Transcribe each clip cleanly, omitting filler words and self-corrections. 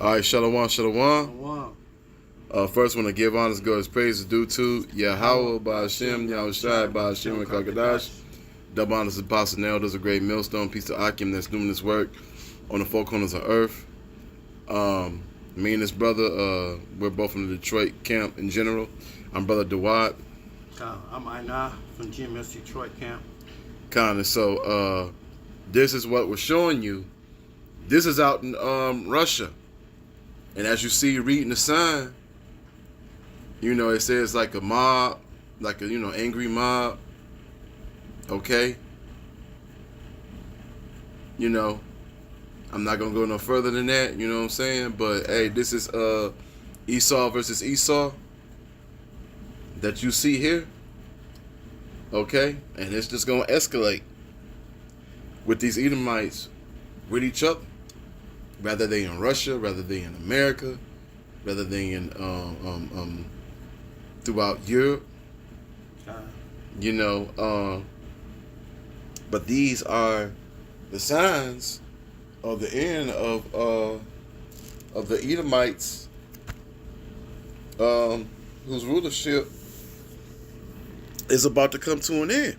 All right, Shalom, Shalom. One. First, want to give honors, God's praise is due to Yahweh, Ba'Hashem, Yahushai, Ba'Hashem, and Kakadash. Double honors to Apostle Nell, does a great millstone, piece of Akim that's doing this work on the four corners of earth. Me and this brother, we're both from the Detroit camp in general. I'm Brother Dawad. I'm Aina from GMS Detroit camp. Kinda. So, this is what we're showing you. This is out in Russia. And as you see, reading the sign, you know, it says like a mob, like a, angry mob. Okay? You know, I'm not going to go no further than that, you know what I'm saying? But, hey, this is Esau versus Esau that you see here. Okay? And it's just going to escalate with these Edomites with each other. Rather they in Russia, rather they in America, rather they in throughout Europe, but these are the signs of the end of the Edomites, whose rulership is about to come to an end.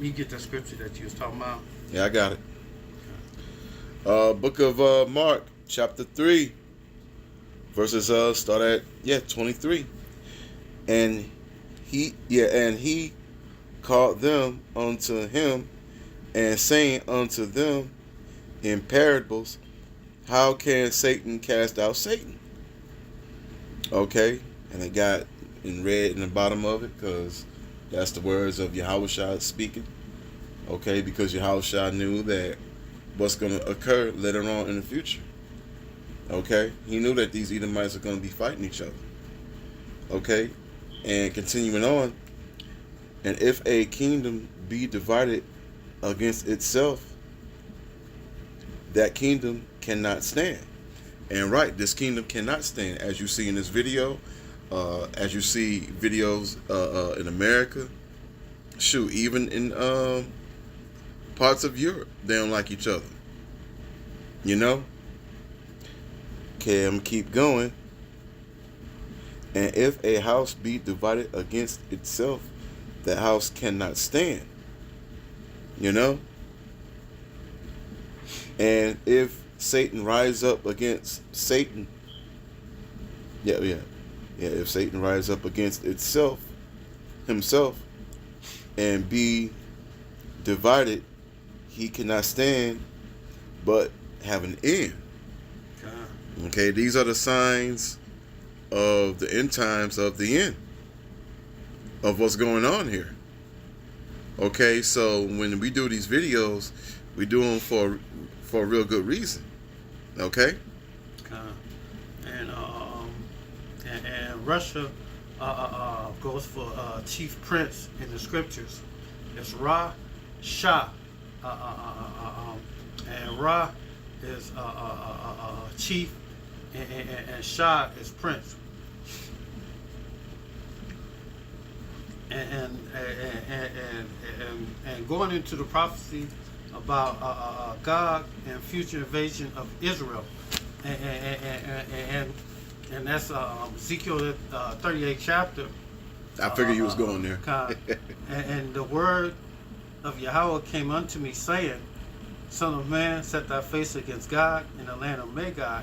You get the scripture that you was talking about? Yeah, I got it. Book of Mark, chapter 3, verses start at 23. And he called them unto him, and saying unto them in parables, how can Satan cast out Satan? Okay, and it got in red in the bottom of it because that's the words of Yahushua speaking. Okay, because Yahushua knew that what's going to occur later on in the future. Okay, he knew that these Edomites are going to be fighting each other. Okay, and continuing on, and if a kingdom be divided against itself, that kingdom cannot stand. And right, this kingdom cannot stand, as you see in this video, as you see videos in America, shoot, even in parts of Europe, they don't like each other. You know? Okay, I'm gonna keep going. And if a house be divided against itself, the house cannot stand. You know? And if Satan rise up against Satan, if Satan rise up against himself, and be divided, he cannot stand, but have an end. Okay, these are the signs of the end times of the end of what's going on here. Okay, so when we do these videos, we do them for a real good reason. Okay. And Russia goes for chief prince in the scriptures. It's Ra Shah. And Ra is chief, and Shah is prince. And going into the prophecy about Gog and future invasion of Israel, and that's Ezekiel 38th chapter. I figured you was going there. And the word of Yahweh came unto me, saying, Son of man, set thy face against God in the land of Magog.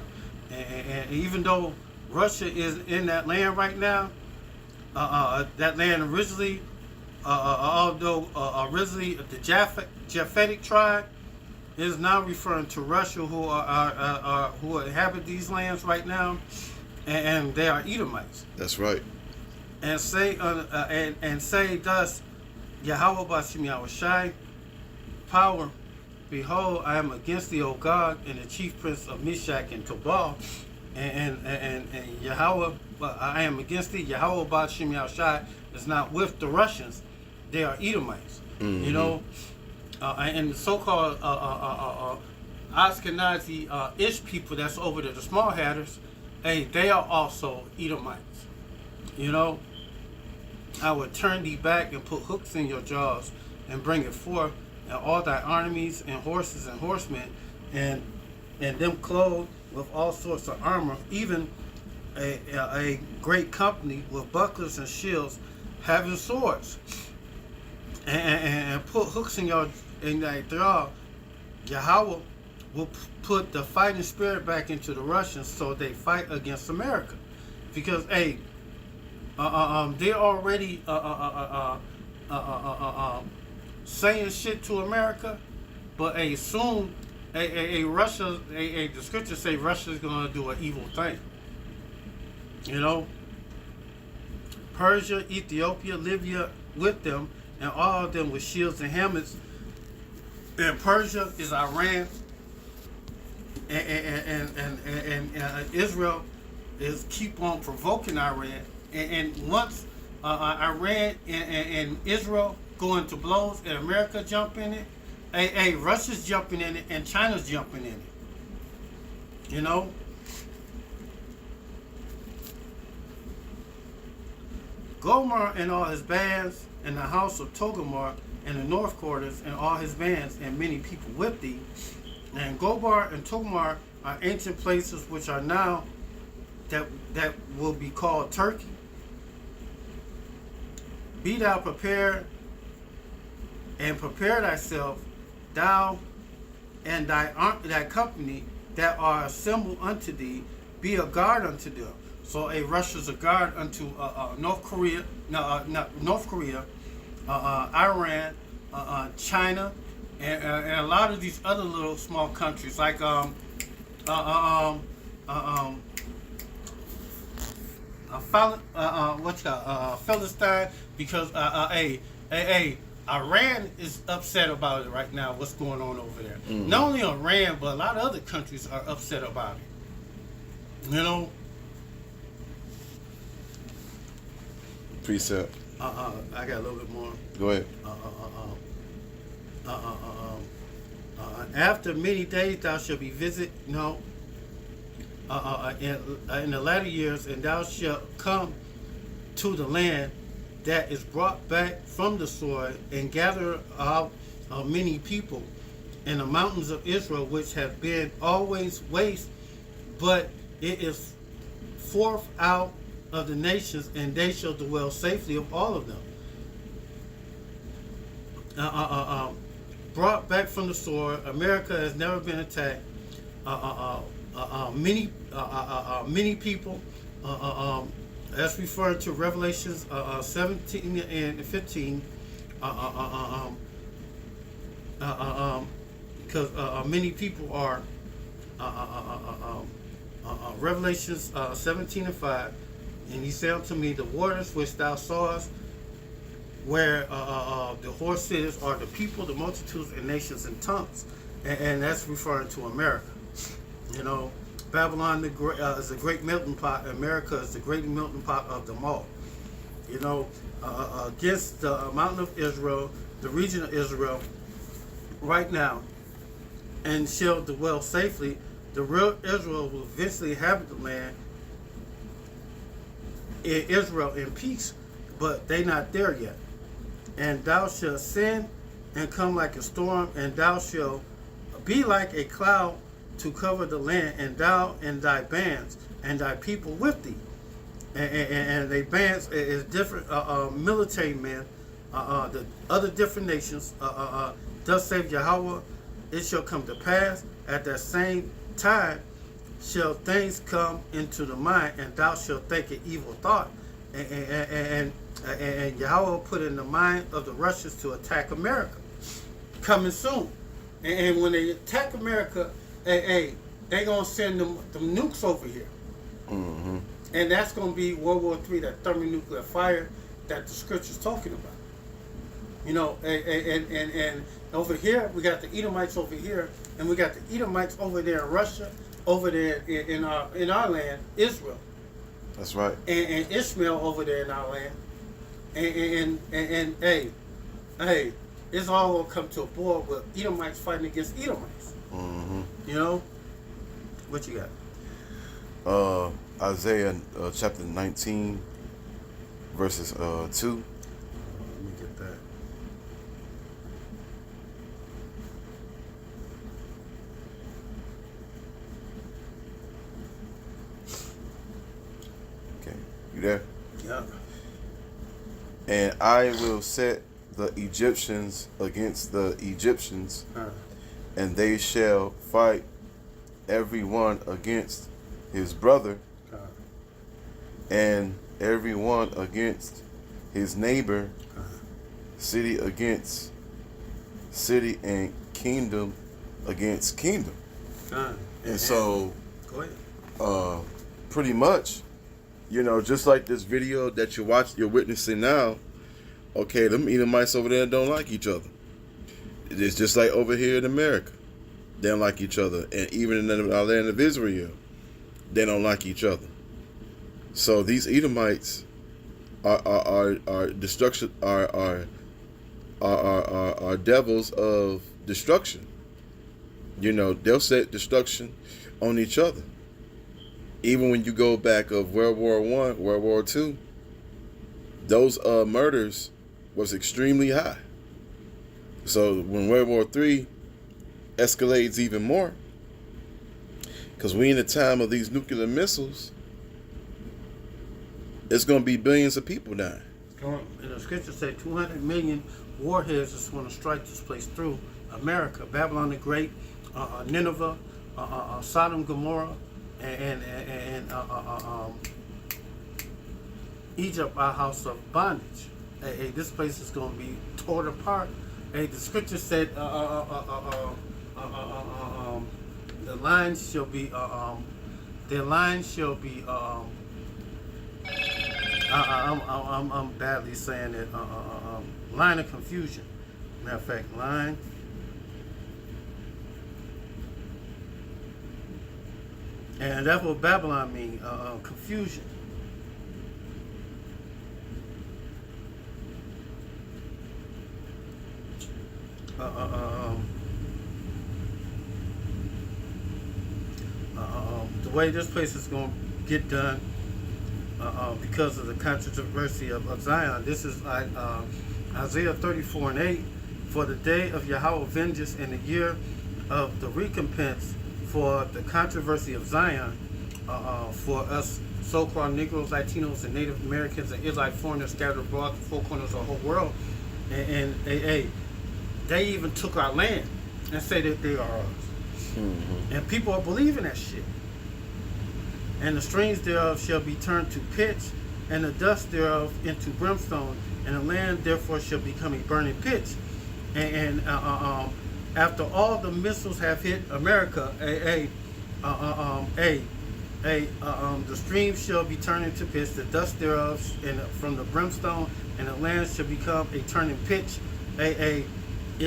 And even though Russia is in that land right now, that land originally, originally the Japhetic tribe is now referring to Russia, who inhabit these lands right now, and they are Edomites. That's right. And say thus, Yahweh Ba'Shem Yahushai, power, behold, I am against thee, O God, and the chief prince of Meshach and Tubal, and Yahweh, I am against thee. Yahweh Ba'Shem Yahushai is not with the Russians; they are Edomites. Mm-hmm. You know, and the so-called Ashkenazi Ish people that's over there, the small hatters, hey, they are also Edomites. You know, I would turn thee back and put hooks in your jaws and bring it forth and all thy armies and horses and horsemen, and them clothed with all sorts of armor, even a great company with bucklers and shields, having swords, and put hooks in thy jaw. Yahweh will put the fighting spirit back into the Russians, so they fight against America, because they already saying shit to America, but soon Russia, the scriptures say Russia's gonna do an evil thing. You know, Persia, Ethiopia, Libya with them, and all of them with shields and helmets. And Persia is Iran, and Israel is keep on provoking Iran. And once Iran and Israel go into blows, and America jump in it, Russia's jumping in it, and China's jumping in it. You know. Gomer and all his bands, and the house of Togomar, and the north quarters, and all his bands, and many people with thee. And Gobar and Togomar are ancient places which are now that will be called Turkey. Be thou prepared, and prepare thyself, thou and thy company that are assembled unto thee, be a guard unto them. So Russia's a guard unto North Korea, Iran, China, and a lot of these other little small countries like Philistine, because Iran is upset about it right now. What's going on over there? Mm-hmm. Not only Iran, but a lot of other countries are upset about it. You know. Precept. I got a little bit more. Go ahead. After many days thou shalt be visit. No. In the latter years, and thou shalt come to the land that is brought back from the sword, and gather out many people, in the mountains of Israel, which have been always waste, but it is forth out of the nations, and they shall dwell safely of all of them. Brought back from the sword, America has never been attacked. Many people, that's referred to Revelations 17 and 15, because many people are Revelations 17 and 5. And he said unto me, the waters which thou sawest, where the horse is, are the people, the multitudes, and nations, and tongues. And that's referring to America. You know, Babylon is a great melting pot. America is the great melting pot of them all. You know, against the mountain of Israel, the region of Israel, right now, and shall dwell safely. The real Israel will eventually inhabit the land, in Israel in peace, but they not there yet. And thou shalt ascend and come like a storm, and thou shalt be like a cloud to cover the land, and thou and thy bands and thy people with thee. And they bands is different military men, the other different nations. Thus saith Yahweh, it shall come to pass at that same time shall things come into the mind, and thou shalt think an evil thought, and Yahweh put in the mind of the Russians to attack America, coming soon. And when they attack America, they gonna send them nukes over here, mm-hmm. and that's gonna be World War III, that thermonuclear fire that the scripture's talking about. You know, and over here we got the Edomites over here, and we got the Edomites over there in Russia, over there in our land, Israel. That's right. And Ishmael over there in our land. And hey, it's all gonna come to a boil with Edomites fighting against Edomites. Mm-hmm. You know, what you got? Isaiah chapter 19, verses 2. Let me get that. You there? Yeah. And I will set the Egyptians against the Egyptians, and they shall fight every one against his brother, and every one against his neighbor, city against city, and kingdom against kingdom. And so, go ahead. Pretty much, you know, just like this video that you're witnessing now. Okay, them Edomites over there don't like each other. It's just like over here in America, they don't like each other, and even in our land of Israel, they don't like each other. So these Edomites are destruction, are devils of destruction. You know, they'll set destruction on each other. Even when you go back of World War I, World War II, those murders was extremely high. So when World War III escalates even more, because we in the time of these nuclear missiles, it's going to be billions of people dying. And the scripture say 200 million warheads is going to strike this place through America. Babylon the Great, Nineveh, Sodom, Gomorrah, and Egypt, our house of bondage. Hey, this place is going to be torn apart. Hey, the scripture said the lines shall be their lines shall be I'm badly saying it, line of confusion. Matter of fact, line and that's what Babylon means, confusion. The way this place is going to get done because of the controversy of Zion. This is Isaiah 34:8. For the day of Yahweh vengeance and the year of the recompense for the controversy of Zion, for us so-called Negroes, Latinos, and Native Americans and Israelite foreigners scattered abroad the four corners of the whole world, and they even took our land and say that they are ours. Mm-hmm. And people are believing that shit. And the streams thereof shall be turned to pitch, and the dust thereof into brimstone, and the land therefore shall become a burning pitch. And after all the missiles have hit America, the streams shall be turned into pitch, the dust thereof from the brimstone, and the land shall become a turning pitch. It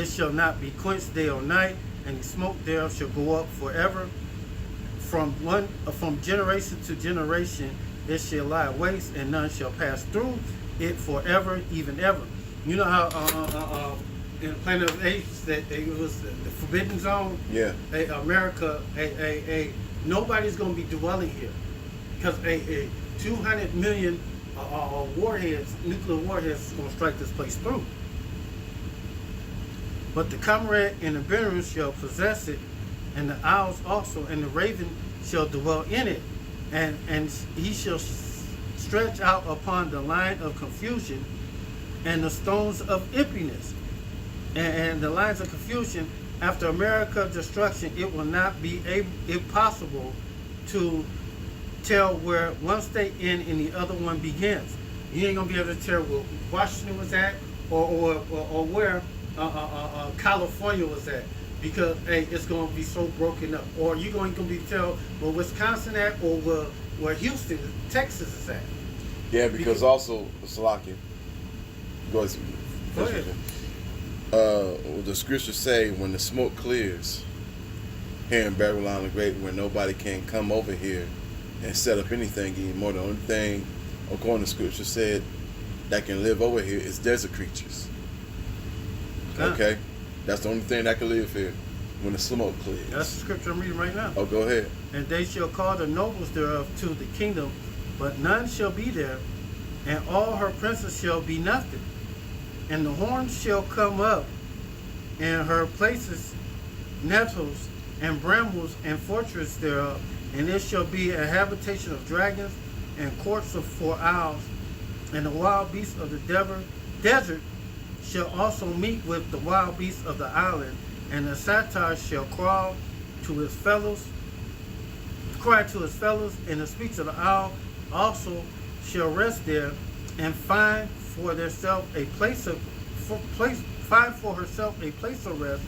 shall not be quenched day or night, and the smoke thereof shall go up forever. From generation to generation it shall lie waste, and none shall pass through it forever, even ever. You know how in the Planet of the Apes that it was the forbidden zone? Yeah. America, nobody's going to be dwelling here because 200 million warheads, nuclear warheads, is going to strike this place through. But the cormorant and the bearer shall possess it, and the owls also, and the raven shall dwell in it, and he shall stretch out upon the line of confusion and the stones of emptiness. And the lines of confusion, after America's destruction, it will not be possible to tell where one state ends and the other one begins. You ain't gonna be able to tell where Washington was at or where California was at, because it's going to be so broken up. Or you're going to be tell where Wisconsin at or where Houston, Texas is at. Yeah, because also Slovakia. Go ahead. The scriptures say when the smoke clears here in Babylon the Great, where nobody can come over here and set up anything anymore. The only thing, according to scripture, said that can live over here is desert creatures. Okay? That's the only thing that can live here when the smoke clears. That's the scripture I'm reading right now. Oh, go ahead. And they shall call the nobles thereof to the kingdom, but none shall be there, and all her princes shall be nothing. And the horns shall come up, and her places nettles and brambles and fortress thereof, and it shall be a habitation of dragons, and courts for owls, and the wild beasts of the desert shall also meet with the wild beasts of the island, and the satyr shall cry to his fellows, and the speech of the owl also shall rest there, and find for herself a place of rest.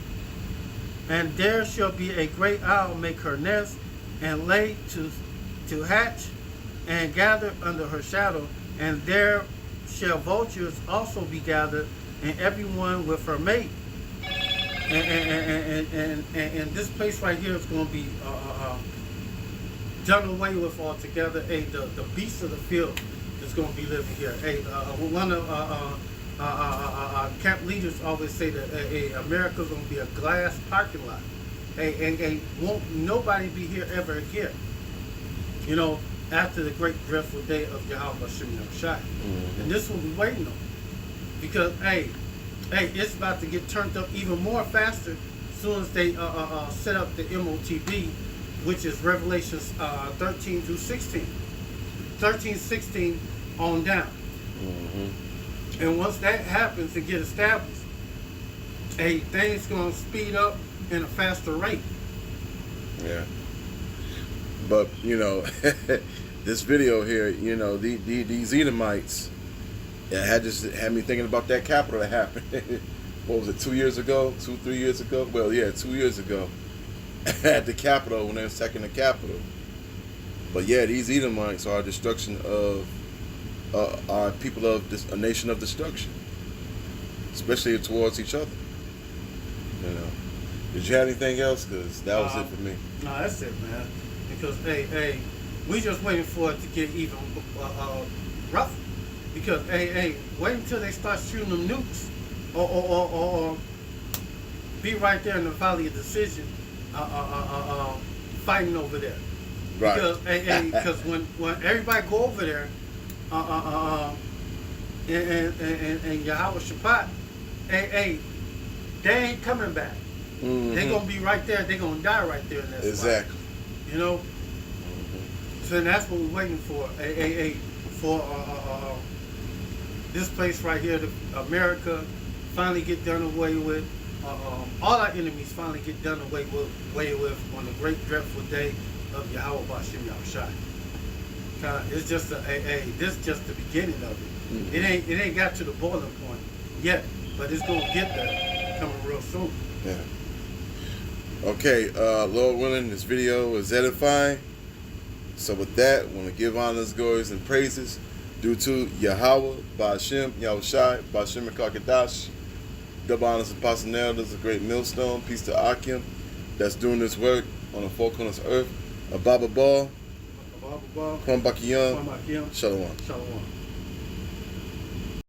And there shall be a great owl make her nest, and lay to hatch, and gather under her shadow. And there shall vultures also be gathered, and everyone with her mate. And this place right here is going to be done away with altogether. Hey, the beasts of the field is going to be living here. Hey, one of camp leaders always say that America's going to be a glass parking lot. And won't nobody be here ever again. You know, after the great dreadful day of Yahweh Hashem Yahushai. And this will be waiting on. Because, hey, it's about to get turned up even more faster as soon as they set up the MOTB, which is Revelations 13 through 16. 13, 16 on down. And once that happens and get established, things going to speed up in a faster rate. Yeah. But, you know, this video here, you know, these Edomites, it had me thinking about that Capitol that happened. What was it, 2 years ago? 3 years ago? Well, yeah, 2 years ago. At the Capitol, when they were attacking the Capitol. But yeah, these Edomites are a destruction of our people of a nation of destruction, especially towards each other. You know, did you have anything else? Because that was it for me. No, that's it, man. Because we just waiting for it to get even rougher. Because wait until they start shooting them nukes, or be right there in the Valley of Decision, fighting over there. Right. Because when everybody go over there, and Yahweh Shabbat, they ain't coming back. They gonna be right there. They gonna die right there in that exactly. spot. You know. So that's what we're waiting for. For this place right here, America, finally get done away with. All our enemies finally get done away with on the great dreadful day of Yahweh Bashim Yahushai. It's just this is just the beginning of it. It ain't got to the boiling point yet, but it's gonna get there coming real soon. Yeah. Okay, Lord willing, this video is edifying. So with that, I want to give honors, glories, and praises due to Yahweh, Ba'ashem, Yahushai, Ba'ashem Kakadash. Double honors and personnel. There's a great millstone. Peace to Akim that's doing this work on the four corners of earth. Ababa Ball. Kwam Bakiyam. Shalom. Shalom.